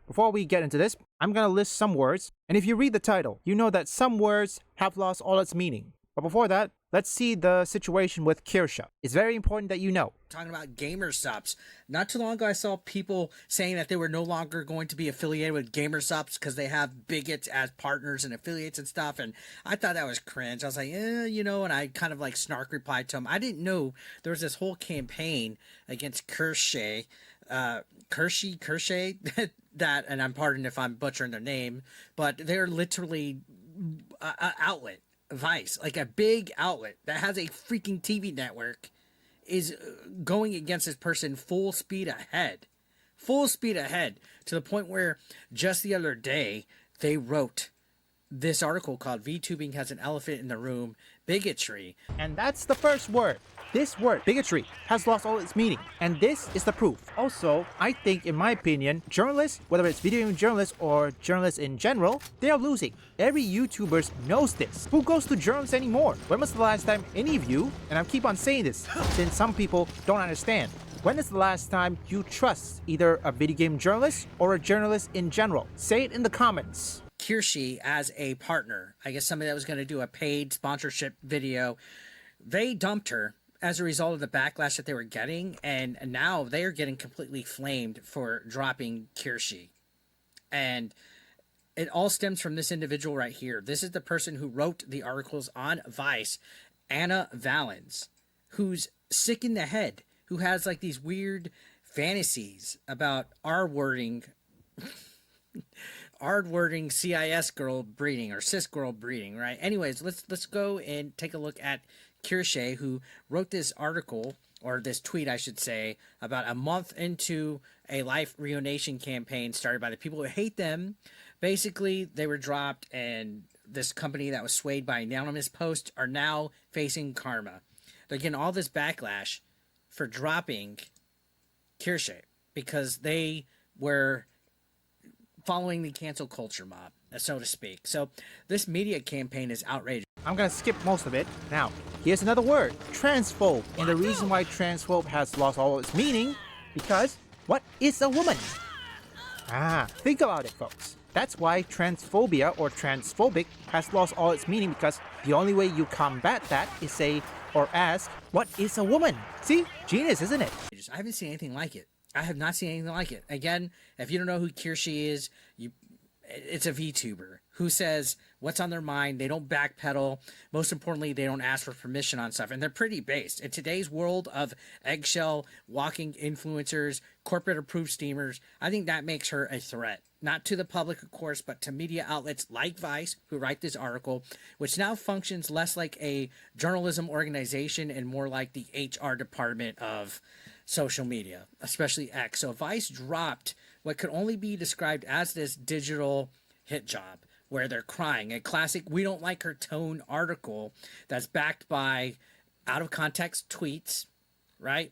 before we get into this, I'm gonna list some words, and if you read the title, you know that some words have lost all its meaning. But before that, let's see the situation with Kirsha. It's very important that you know. Talking about gamer subs. Not too long ago, I saw people saying that they were no longer going to be affiliated with gamer subs because they have bigots as partners and affiliates and stuff. And I thought that was cringe. I was like, and I kind of like snark replied to him. I didn't know there was this whole campaign against Kershey, that, and I'm pardoned if I'm butchering their name, but they're literally an outlet. Vice, like a big outlet that has a freaking TV network, is going against this person full speed ahead to the point where just the other day they wrote this article called VTubing has an elephant in the room, bigotry. And that's the first word. This word, bigotry, has lost all its meaning, and this is the proof. Also, I think, in my opinion, journalists, whether it's video game journalists or journalists in general, they are losing. Every YouTuber knows this. Who goes to journalists anymore? When was the last time any of you, and I keep on saying this, since some people don't understand, when is the last time you trust either a video game journalist or a journalist in general? Say it in the comments. Kirshy as a partner, I guess somebody that was going to do a paid sponsorship video, they dumped her as a result of the backlash that they were getting, and now they are getting completely flamed for dropping Kirshy. And it all stems from this individual right here. This is the person who wrote the articles on Vice, Anna Valens, who's sick in the head, who has like these weird fantasies about R-wording CIS girl breeding or cis girl breeding, right? Anyways, let's go and take a look at Kirshe, who wrote this article, or this tweet, I should say, about a month into a life reunation campaign started by the people who hate them. Basically, they were dropped, and this company that was swayed by anonymous posts are now facing karma. They're getting all this backlash for dropping Kirshe because they were following the cancel culture mob, so to speak. So this media campaign is outrageous. I'm gonna skip most of it. Now, here's another word, transphobe. And the reason why transphobe has lost all its meaning, because what is a woman? Think about it, folks. That's why transphobia or transphobic has lost all its meaning, because the only way you combat that is say or ask, what is a woman? See? Genius, isn't it? I haven't seen anything like it. I have not seen anything like it. Again, if you don't know who Kirshy is, it's a VTuber who says what's on their mind. They don't backpedal. Most importantly, they don't ask for permission on stuff. And they're pretty based. In today's world of eggshell walking influencers, corporate approved steamers, I think that makes her a threat. Not to the public, of course, but to media outlets like Vice, who write this article, which now functions less like a journalism organization and more like the HR department of social media, especially X. So Vice dropped what could only be described as this digital hit job, where they're crying. A classic "we don't like her" tone article that's backed by out of context tweets, right?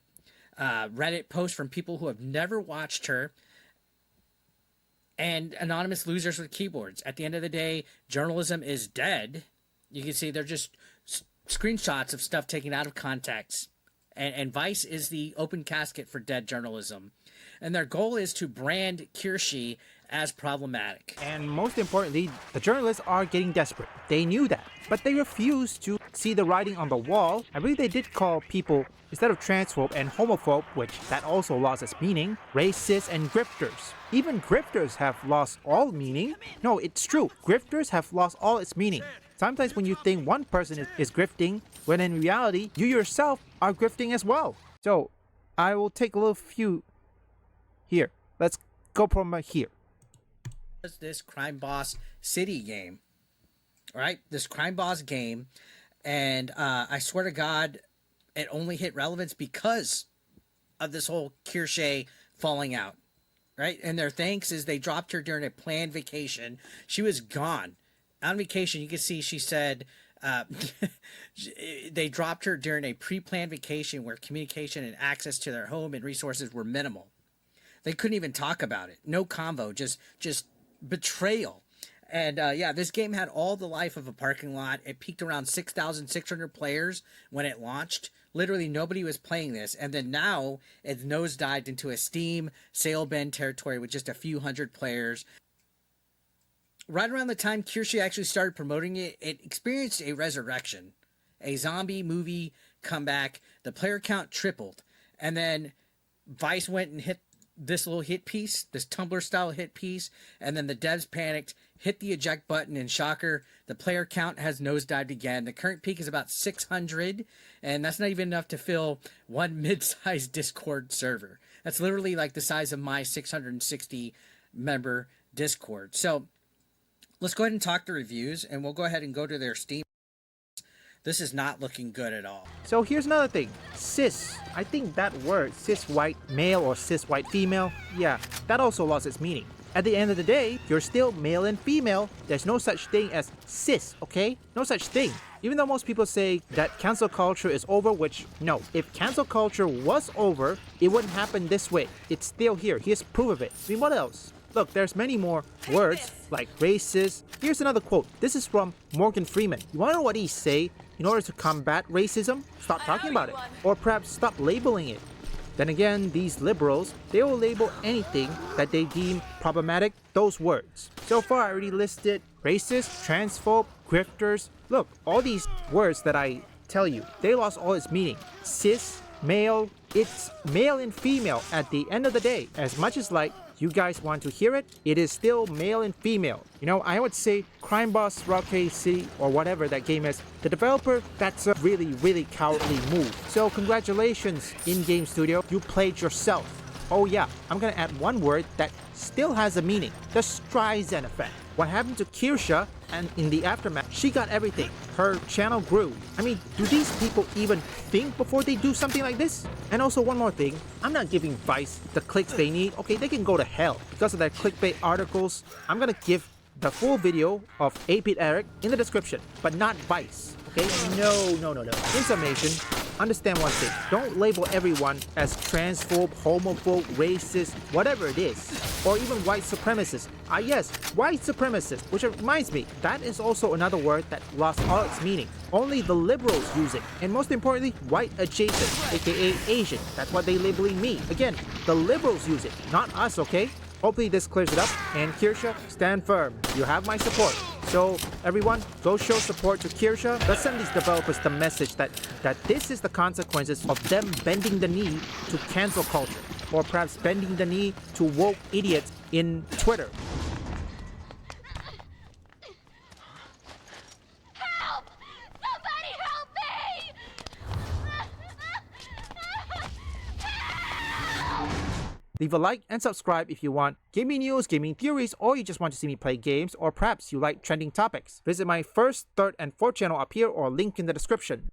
Reddit posts from people who have never watched her, and anonymous losers with keyboards. At the end of the day, journalism is dead. You can see they're just screenshots of stuff taken out of context. And Vice is the open casket for dead journalism. And their goal is to brand Kirshy as problematic. And most importantly, the journalists are getting desperate. They knew that, but they refused to see the writing on the wall. I believe they did call people, instead of transphobe and homophobe, which that also lost its meaning, racist and grifters. Even grifters have lost all meaning. No, it's true. Grifters have lost all its meaning. Sometimes when you think one person is grifting, when in reality, you yourself are grifting as well. So, I will take a little few here. Let's go from here. This Crime Boss City game, right? This Crime Boss game, and I swear to God, it only hit relevance because of this whole Kirshe falling out, right? And their thanks is they dropped her during a planned vacation. She was gone. On vacation, you can see she said they dropped her during a pre-planned vacation where communication and access to their home and resources were minimal. They couldn't even talk about it. No convo, just betrayal. And yeah, this game had all the life of a parking lot. It peaked around 6,600 players when it launched Literally nobody was playing this, and then now it's nosedived into a Steam sale bin territory with just a few hundred players. Right around the time Kirsche actually started promoting it, it experienced a resurrection. A zombie movie comeback. The player count tripled. And then Vice went and hit this little hit piece, this Tumblr style hit piece, and then the devs panicked, hit the eject button, and shocker, the player count has nosedived again. The current peak is about 600, and that's not even enough to fill one mid-sized Discord server. That's literally like the size of my 660 member Discord. So let's go ahead and talk the reviews, and we'll go ahead and go to their Steam. This is not looking good at all. So here's another thing. Cis. I think that word, cis white male or cis white female, yeah, that also lost its meaning. At the end of the day, you're still male and female. There's no such thing as cis, okay? No such thing. Even though most people say that cancel culture is over, which, no. If cancel culture was over, it wouldn't happen this way. It's still here. Here's proof of it. I mean, what else? Look, there's many more words like racist. Here's another quote. This is from Morgan Freeman. You wanna know what he say? In order to combat racism, stop talking about it. Or perhaps stop labeling it. Then again, these liberals, they will label anything that they deem problematic, those words. So far, I already listed racist, transphobe, grifters. Look, all these words that I tell you, they lost all its meaning. Cis, male, it's male and female at the end of the day. As much as like you guys want to hear it, it is still male and female. You know, I would say Crime Boss Rocky City or whatever that game is, the developer, that's a really cowardly move. So congratulations, in-game studio, you played yourself. Oh yeah, I'm gonna add one word that still has a meaning, the Streisand effect. What happened to Kirsche, and in the aftermath, she got everything. Her channel grew. I mean, do these people even think before they do something like this? And also one more thing, I'm not giving Vice the clicks they need. Okay, they can go to hell. Because of their clickbait articles, I'm gonna give the full video of BitEric in the description, but not Vice. Okay, no. In summation, understand one thing. Don't label everyone as transphobe, homophobe, racist, whatever it is. Or even white supremacist. Yes, white supremacist, which reminds me, that is also another word that lost all its meaning. Only the liberals use it. And most importantly, white adjacent, aka Asian. That's what they labeling me. Again, the liberals use it, not us, okay? Hopefully this clears it up. And Kirsche, stand firm. You have my support. So everyone, go show support to Kirsche. Let's send these developers the message that this is the consequences of them bending the knee to cancel culture. Or perhaps bending the knee to woke idiots in Twitter. Help! Somebody help me! Leave a like and subscribe if you want gaming news, gaming theories, or you just want to see me play games, or perhaps you like trending topics. Visit my first, third, and fourth channel up here or link in the description.